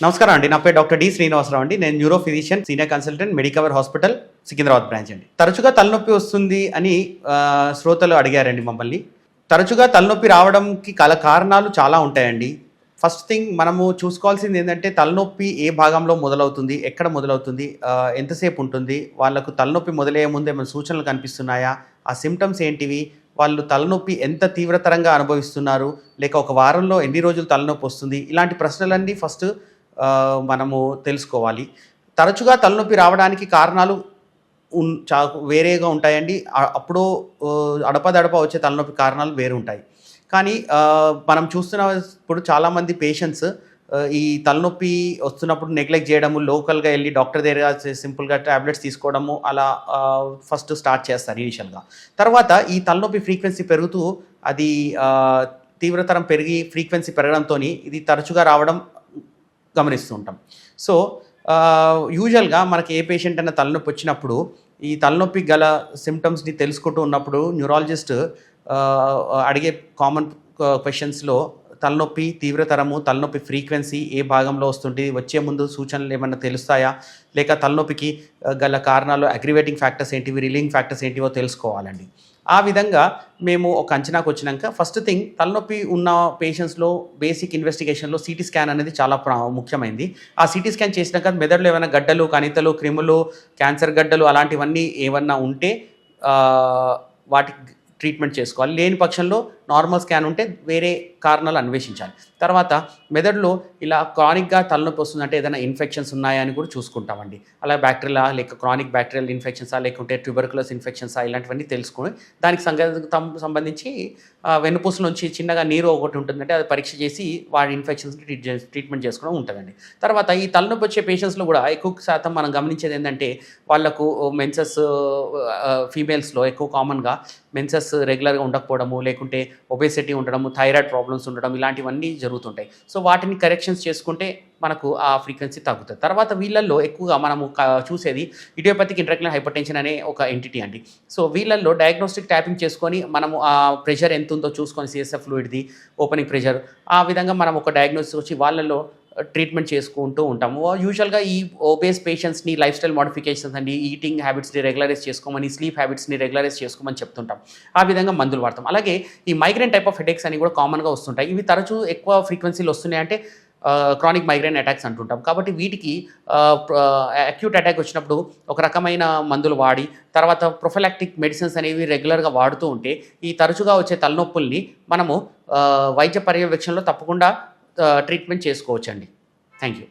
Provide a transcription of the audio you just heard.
నమస్కారం అండి. నా పేరు డాక్టర్ డి శ్రీనివాసరావు అండి. నేను neuro physician, senior consultant, Medicover hospital, Secunderabad branch అండి. తరచుగా తలనొప్పి వస్తుంది అని శ్రోతలు అడిగారండి మమ్మల్ని. తరచుగా తలనొప్పి రావడంకి కారణాలు చాలా ఉంటాయండి. ఫస్ట్ థింగ్ మనము చూసుకోవాల్సింది ఏంటంటే తలనొప్పి ఏ భాగంలో మొదలవుతుంది, ఎక్కడ మొదలవుతుంది, ఎంతసేపు ఉంటుంది, వాళ్ళకు తలనొప్పి మొదలయ్యే ముందు ఏమైనా సూచనలు కనిపిస్తున్నాయా, ఆ సిమ్టమ్స్ ఏంటివి, వాళ్ళు తలనొప్పి ఎంత తీవ్రతరంగా అనుభవిస్తున్నారు, లేక ఒక వారంలో ఎన్ని రోజులు తలనొప్పి వస్తుంది, ఇలాంటి ప్రశ్నలన్నీ ఫస్ట్ మనము తెలుసుకోవాలి. తరచుగా తలనొప్పి రావడానికి కారణాలు వేరేగా ఉంటాయండి. అప్పుడు అడపదడప వచ్చే తలనొప్పి కారణాలు వేరు ఉంటాయి. కానీ మనం చూస్తున్నప్పుడు చాలామంది పేషెంట్స్ ఈ తలనొప్పి వస్తున్నప్పుడు నెగ్లెక్ట్ చేయడము, లోకల్గా వెళ్ళి డాక్టర్ దగ్గర సింపుల్గా టాబ్లెట్స్ తీసుకోవడము అలా ఫస్ట్ స్టార్ట్ చేస్తారు ఇనిషియల్గా. తర్వాత ఈ తలనొప్పి ఫ్రీక్వెన్సీ పెరుగుతూ అది తీవ్రతరం పెరిగి ఫ్రీక్వెన్సీ పెరగడంతో ఇది తరచుగా రావడం గమనిస్తూ ఉంటాం. సో యూజువల్గా మనకి ఏ పేషెంట్ అయినా తలనొప్పి వచ్చినప్పుడు ఈ తలనొప్పి గల సిమ్టమ్స్ని తెలుసుకుంటూ ఉన్నప్పుడు న్యూరాలజిస్ట్ అడిగే కామన్ క్వశ్చన్స్లో తలనొప్పి తీవ్రతరము, తలనొప్పి ఫ్రీక్వెన్సీ ఏ భాగంలో వస్తుంది, వచ్చే ముందు సూచనలు ఏమన్నా తెలుస్తాయా, లేక తలనొప్పికి గల కారణాలు అగ్రివేటింగ్ ఫ్యాక్టర్స్ ఏంటివి, రిలీవింగ్ ఫ్యాక్టర్స్ ఏంటివో తెలుసుకోవాలండి. ఆ విధంగా మేము ఒక అంచనాకు వచ్చినాక ఫస్ట్ థింగ్ తలనొప్పి ఉన్న పేషెంట్స్లో బేసిక్ ఇన్వెస్టిగేషన్లో సిటీ స్కాన్ అనేది చాలా ముఖ్యమైనది. ఆ సిటీ స్కాన్ చేసినాక మెదడులో ఏమైనా గడ్డలు, కణితలు, క్రిములు, క్యాన్సర్ గడ్డలు అలాంటివన్నీ ఏమన్నా ఉంటే వాటికి ట్రీట్మెంట్ చేసుకోవాలి. లేని పక్షంలో నార్మల్ స్కాన్ ఉంటే వేరే కారణాలు అన్వేషించాలి. తర్వాత మెదడులో ఇలా క్రానిక్గా తలనొప్పి వస్తుందంటే ఏదైనా ఇన్ఫెక్షన్స్ ఉన్నాయా అని కూడా చూసుకుంటామండి. అలా బ్యాక్టీరియా లేక క్రానిక్ బ్యాక్టీరియల్ ఇన్ఫెక్షన్సా లేకుంటే ట్యూబర్కులస్ ఇన్ఫెక్షన్సా ఇలాంటివన్నీ తెలుసుకొని దానికి సంబంధించి వెన్నుపూస నుంచి చిన్నగా నీరు ఒకటి ఉంటుందంటే అది పరీక్ష చేసి వాడి ఇన్ఫెక్షన్స్ని ట్రీట్మెంట్ చేసుకోవడం ఉంటుందండి. తర్వాత ఈ తలనొప్పి వచ్చే పేషెంట్స్లో కూడా ఎక్కువ శాతం మనం గమనించేది ఏంటంటే వాళ్ళకు మెన్సెస్ ఫీమేల్స్లో ఎక్కువ కామన్గా మెన్సెస్ రెగ్యులర్గా ఉండకపోవడము, లేకుంటే ఒబేసిటీ ఉండడము, థైరాయిడ్ ప్రాబ్లమ్స్ ఉండడం ఇలాంటివన్నీ జరుగుతుంటాయి. సో వాటిని కరెక్షన్స్ చేసుకుంటే మనకు ఆ ఫ్రీక్వెన్సీ తగ్గుతుంది. తర్వాత వీళ్ళల్లో ఎక్కువగా మనము చూసేది ఇడియోపతిక్ ఇంట్రాక్యులర్ హైపర్టెన్షన్ అనే ఒక ఎంటిటీ అండి. సో వీళ్ళల్లో డయాగ్నోస్టిక్ ట్యాపింగ్ చేసుకొని మనము ఆ ప్రెషర్ ఎంత ఉందో చూసుకొని సిఎస్ఎఫ్ ఫ్లూయిడ్ది, ఓపెనింగ్ ప్రెషర్, ఆ విధంగా మనం ఒక డయాగ్నోసిస్ వచ్చి వాళ్ళల్లో ట్రీట్మెంట్ చేసుకుంటూ ఉంటాము. యూజువల్గా ఈ ఓబేస్ పేషెంట్స్ని లైఫ్ స్టైల్ మోడిఫికేషన్స్ అండి, ఈటింగ్ హ్యాబిట్స్ని రెగ్యులరైజ్ చేసుకోమని, స్లీప్ హ్యాబిట్స్ని రెగ్యులరైజ్ చేసుకోమని చెప్తుంటాం. ఆ విధంగా మందులు వాడతాం. అలాగే ఈ మైగ్రేన్ టైప్ ఆఫ్ హెడేక్స్ అని కూడా కామన్గా వస్తుంటాయి. ఇవి తరచూ ఎక్కువ ఫ్రీక్వెన్సీలు వస్తున్నాయంటే క్రానిక్ మైగ్రేన్ అటాక్స్ అంటుంటాం. కాబట్టి వీటికి అక్యూట్ అటాక్ వచ్చినప్పుడు ఒక రకమైన మందులు వాడి తర్వాత ప్రొఫిలాక్టిక్ మెడిసిన్స్ అనేవి రెగ్యులర్గా వాడుతూ ఉంటే ఈ తరచుగా వచ్చే తలనొప్పుల్ని మనము వైద్య పర్యవేక్షణలో తప్పకుండా ట్రీట్మెంట్ చేసుకోవచ్చండి. Thank you.